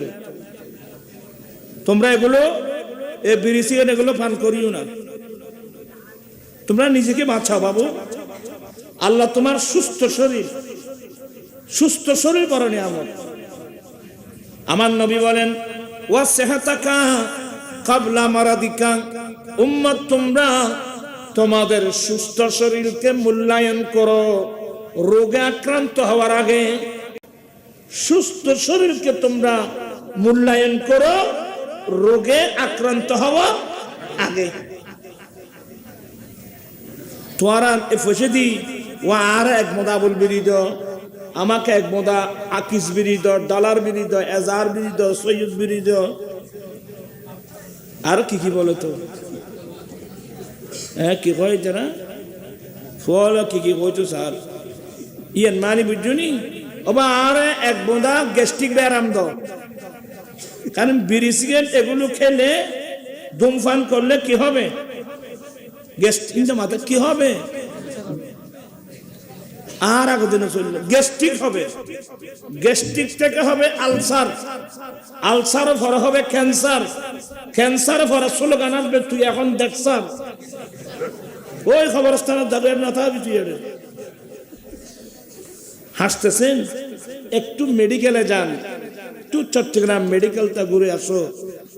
তোমরা এগুলো বিড়ি সিগারেট এগুলো পান করিও না, তোমরা নিজেকে বাঁচাও বাবু। আল্লাহ তোমার সুস্থ শরীর বড় নিয়ামত। আমার নবী বলেন, ওয়া সেহাতাকা কাবলা মারাদিকা, উম্মত তোমরা তোমাদের সুস্থ শরীরকে মূল্যায়ন করো রোগে আক্রান্ত হওয়ার আগে। সুস্থ শরীরকে তোমরা মূল্যায়ন করো রোগে আক্রান্ত হওয়ার আগে। তোরা ফসে দি ও আর এক মোদা আবুল বিড়ি দ, আমাকে এক মোদা আকিস বিড়ি দ, ডলার বিড়ি দ, এজার বিড়ি দ, সৈয়দ বিড়ি দ, আর কি বলো তো? হ্যাঁ কি কয় যারা ফল কি কইতো স্যার ইয়ান মানি বুঝুনি ওবা আর এক বোঁদা গ্যাস্ট্রিক ব্যারাম দ। কারণ বিড়ি সিগারেট এগুলো খেলে ধূমপান করলে কি হবে? গ্যাস্ট্রিক মাথা কি হবে? আর আগে দিনে চললে গ্যাস্ট্রিক হবে, গ্যাস্ট্রিক থেকে হবে আলসার, আলসার পরে হবে ক্যান্সার, ক্যান্সার পরে স্লোগান আসবে তুই এখন দেখছার। ওই খবরস্থানের দাদু না থাকবি তুই। হাসতেছেন, একটু মেডিকেলে যান, একটু চট্টগ্রাম মেডিকেলটা ঘুরে আসো,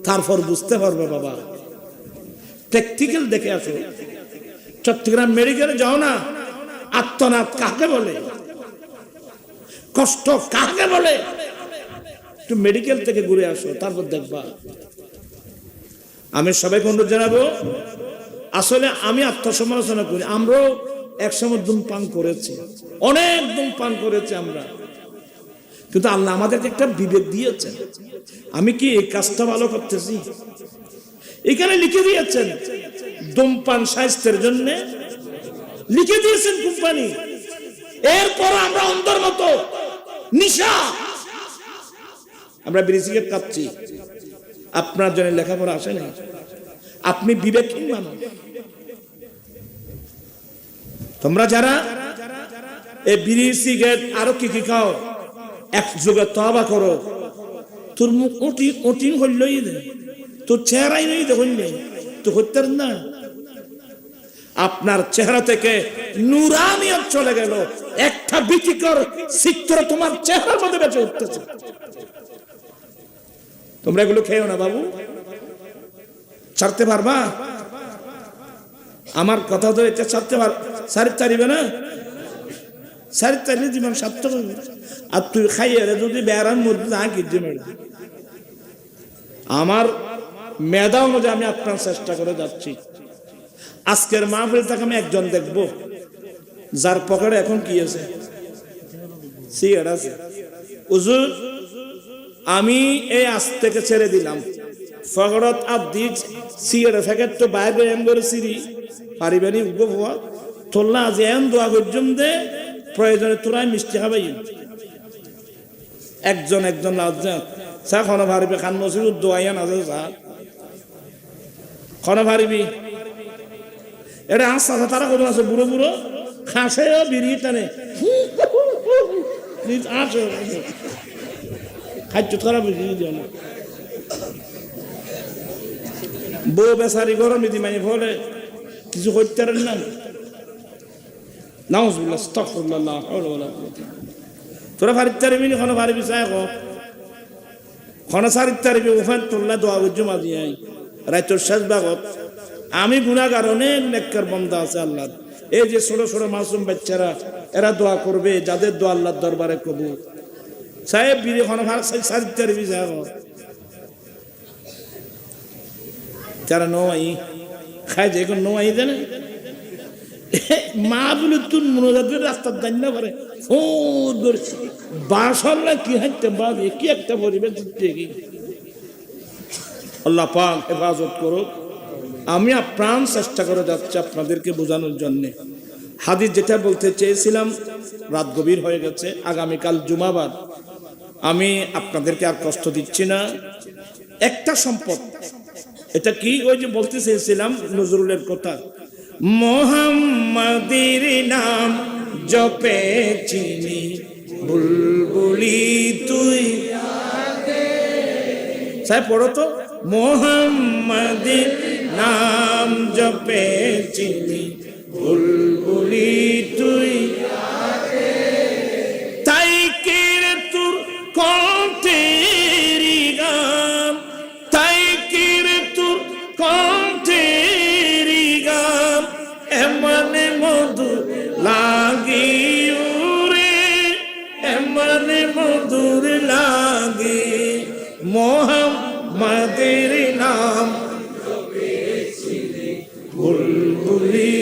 তারপর বুঝতে পারবে বাবা। প্র্যাকটিক্যাল দেখে আসো। চট্টগ্রাম মেডিকেলে যাও না, আত্মনাদ কাকে বলে, কষ্ট কাকে বলে, একটু মেডিকেল থেকে ঘুরে আসো, তারপর দেখবা। আমি সবাইকে অনুরোধ জানাবো, আসলে আমি আত্মসমালোচনা করি, আমরাও একসময় ধূমপান করেছি, অনেক ধূমপান করেছি আমরা, কিন্তু আল্লাহ আমাদেরকে একটা বিবেক দিয়েছেন। আমি কি এই কাজটা ভালো করতেছি? এখানে লিখে দিয়েছেন ধূমপান স্বাস্থ্যের জন্য, লিখে দিয়েছেন কোম্পানি। এরপর আমরা অন্ধের মতো নিশা, আমরা বিড়ি সিগারেট খাচ্ছি। আপনার জন্য লেখাপড়া আসে না, আপনি বিবেকহীন মানুষ। তোমরা যারা এই বিড়ি সিগারেট আরো কি কি খাও, এক যুগে তওবা করো। তোর মুখ ওটি হইলই দে, তোর চেহারাই নেই দেখুন নেই তো হইতে না। আপনার চেহারা থেকে নূরানিয়ত চলে গেল, একটা বিচিকর চিত্র তোমার চেহারার মধ্যে বেঁচে উঠতেছে। তোমরা এগুলো খেও না বাবু, ছাড়তে পারবা? আমার কথা তো এটা ছাড়তে পারিবে না, সারি তারিলে জীবন সার্থক হবে। আর তুই খাইয়ে যদি বেড়ার মধ্যে না কিনতে মেরে, আমার মেধা অনুযায়ী আমি আপনার চেষ্টা করে যাচ্ছি। আজকের মাহফিল থেকে আমি একজন দেখবো যার পকেটে এখন কি আছে, সিগারেট আছে। হুজুর আমি এই আজ থেকে ছেড়ে দিলাম ফগরত আদি সিগারেট ফ্যাকেট তো বাইরে এম করে সিরি পারিবারিক উপভোগ তোল্লা আজ এম দোয়া পর্যন্ত দে প্রয়োজনে তোরাই মিষ্টি খাবাই একজন একজন লাজন চা খন ভারিবি খান নসির দোয়াইয়া না চা খন ভারিবি এটা আস্তে আস্তে তারা কত আছে বুড়ো বুড়ো খাসে বিড়ি টানে আসো খাদ্য খারাপ দিও না বউ বেচারি গরম ইতি মানে ফলে কিছু করতে পারেন না নাউজুবিল্লাহ আস্তাগফিরুল্লাহ লা হাওলা ওয়ালা কুওয়াতা তোরা ফারিতে পারবি না কোন পারবি চাই কো কোন সারিতে পারবি ওখান তোল্লা দোয়া জমা দিয়ে রাইতর শেষ ভাগত আমি গুনাহগার অনেক নেককার বান্দা আছে আল্লাহ এই যে ছোট ছোট মাসুম বাচ্চারা এরা দোয়া করবে যাদের দোয়া আল্লাহর দরবারে কবুল সাহেব বিরে কোন সারিতে পারবি চাই কো যারা নয় খাই যে এখন নয় জানে মা বলে তুই মনোজাতের রাস্তার দান্য করে বাসন না কি হাঁটতে বাদ কি একটা পরিবেশ কি আল্লাহ পাক হেফাজত করো আমি প্রাণ চেষ্টা করে যাচ্ছি আপনাদেরকে বোঝানোর জন্য হাদিস যেটা বলতে চেয়েছিলাম রাত গভীর হয়ে গেছে আগামীকাল জুমাবার আমি আপনাদেরকে আর কষ্ট দিচ্ছি না একটা সম্পদ এটা কি ওই যে বলতে চেয়েছিলাম নজরুলের কথা মোহাম্মদের নাম জপে চিনি বুলবুলি তুই সাহেব পড়ো তো মোহাম্মদের নাম জপে চিনি বুলবুলি তুই তাই কের তোর কণ্ঠেরি গান তাই কের তোর কণ্ঠেরি গান এমন মধু লাগি রে এমন মধুর লাগে মোহাম্মদের নাম বুলবুলি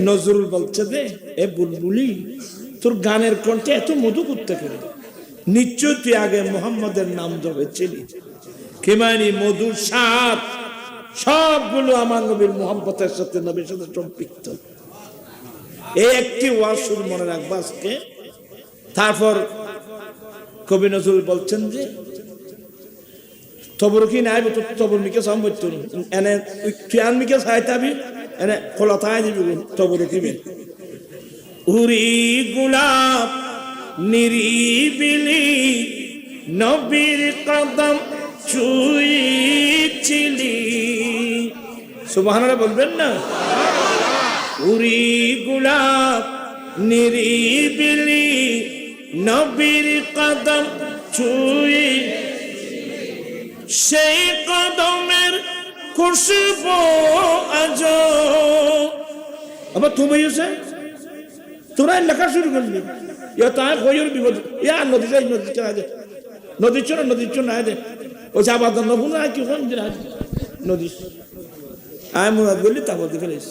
নজরুল বলছে দে এ বুলবুলি তোর গানের কণ্ঠে এত মধু করতে করে নিশ্চয় তুই আগে মোহাম্মদের নাম জপেছিলি কি মানে মধুর স্বাদ সবগুলো আমার নবীর মোহাম্মতের সাথে নবীর সাথে সম্পৃক্ত এই একটি ওয়াজ শুরু মনে রাখবো আজকে তারপর কবি নজরুল বলছেন যে তবর কি নাই তো তবর মিকে সম্ভব এনে তুই আর মিকে চাইতাবি এনে খোলা থাই দিবি তবর কিবে উরি গোলাপ নিরিবিলি নবীর কদম ছুঁইছিলি সুবহানাল্লাহ বলবেন না উরি গোলাপ নিরিবিলি নবীর কদম ছুঁই সেই কদমের খুশবু আজ আবার তুমি এসে তোরা লেখা শুরু করলি ইয়া তাই কইর বিপদ ইয়া নদী যাই নদী চলে যায় নদীর চলে আয় ওই আবার নবু না কি কোন নদী আয় মুরাদ বললি তা বলতে ফেলিস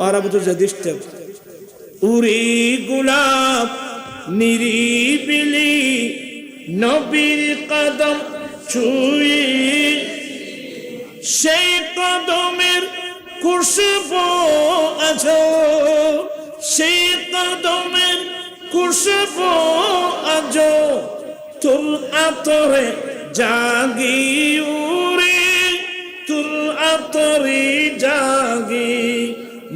আর আবু তো যদিষ্ট উরি গোলাপ নিরিবিলি নবীর কদম ছুঁই সেই কদমের খুশবু আজ সেই কদমের খুশবু আজ তোর আতরে জাগি উরে তোর আতরে জাগি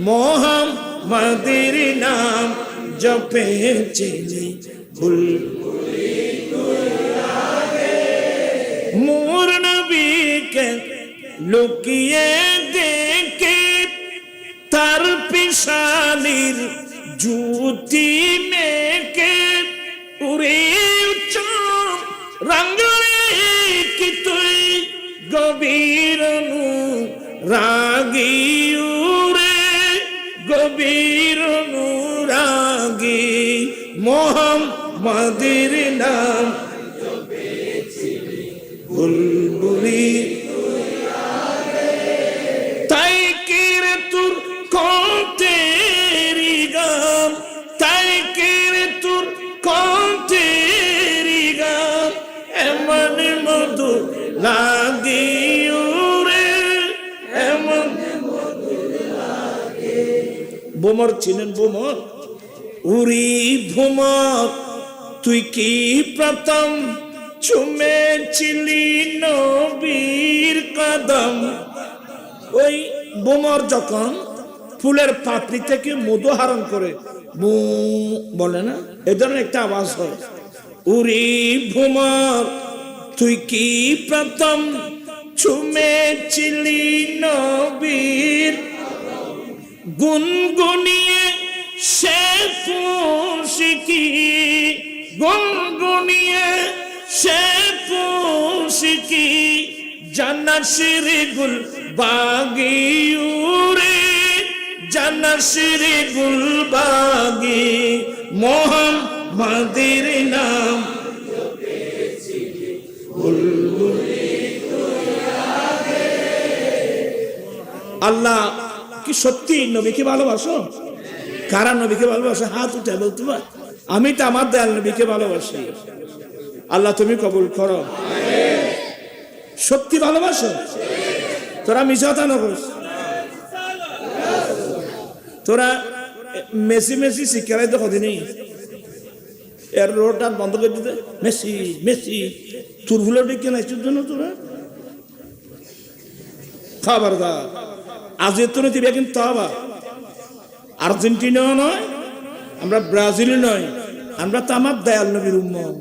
মোহাম্মদের নাম জপে চিনি বুলবুলি মোর নবীকে লুকিয়ে দেখে তার পিশালির জুতি মেকে উড়ে রঙ্গরে কি তুই গভীর রাগি উরে গভীর রাগি মোহাম্মদের নাম বুলবুলি তাই কির তোর কণ্ঠেরি গান তাই কির তোর কণ্ঠেরি লাগে ওরে এমন। ভ্রমর চিনেন? ভ্রমর, উরি ভ্রমর তুই কি প্রথম চুমেছিলি নবীর কদম। ওই ভ্রমর যখন ফুলের পাপড়ি থেকে মধু আহরণ করে বু বলে না, এই ধরনের একটা আওয়াজ হয়। উরি ভ্রমর তুই কি প্রথম চুমেছিলি নবীর, গুনগুনিয়ে সে খুশকি, গুনগুনিয়ে সে খুশকি, জান্নাতের গুল বাগি উরে, জান্নাতের গুল বাগি, মোহাম্মদের নাম আল্লাহ কি সত্যি নবীকে ভালোবাসো? কারা নবীকে ভালোবাসো? হাত উঠে বলতে পার। আমি তো আমার দয়াল নবীকে ভালোবাসি। আল্লাহ তুমি কবুল করো। সত্যি ভালোবাসো? তোরা মিছা কথা না করিস। তোরা মেসি মেসি শিক্ষারাই তো কদিনই এর রোডটা বন্ধ করে দিতে। মেসি মেসি তোর ভুলে ডেকে নাইছিস জন্য তোরা খবরদার। আজের তো দিবে কিন্তু আবার আর্জেন্টিনাও নয়, আমরা ব্রাজিলও নয়, আমরা তো আমার দয়াল নবীর উম্মত।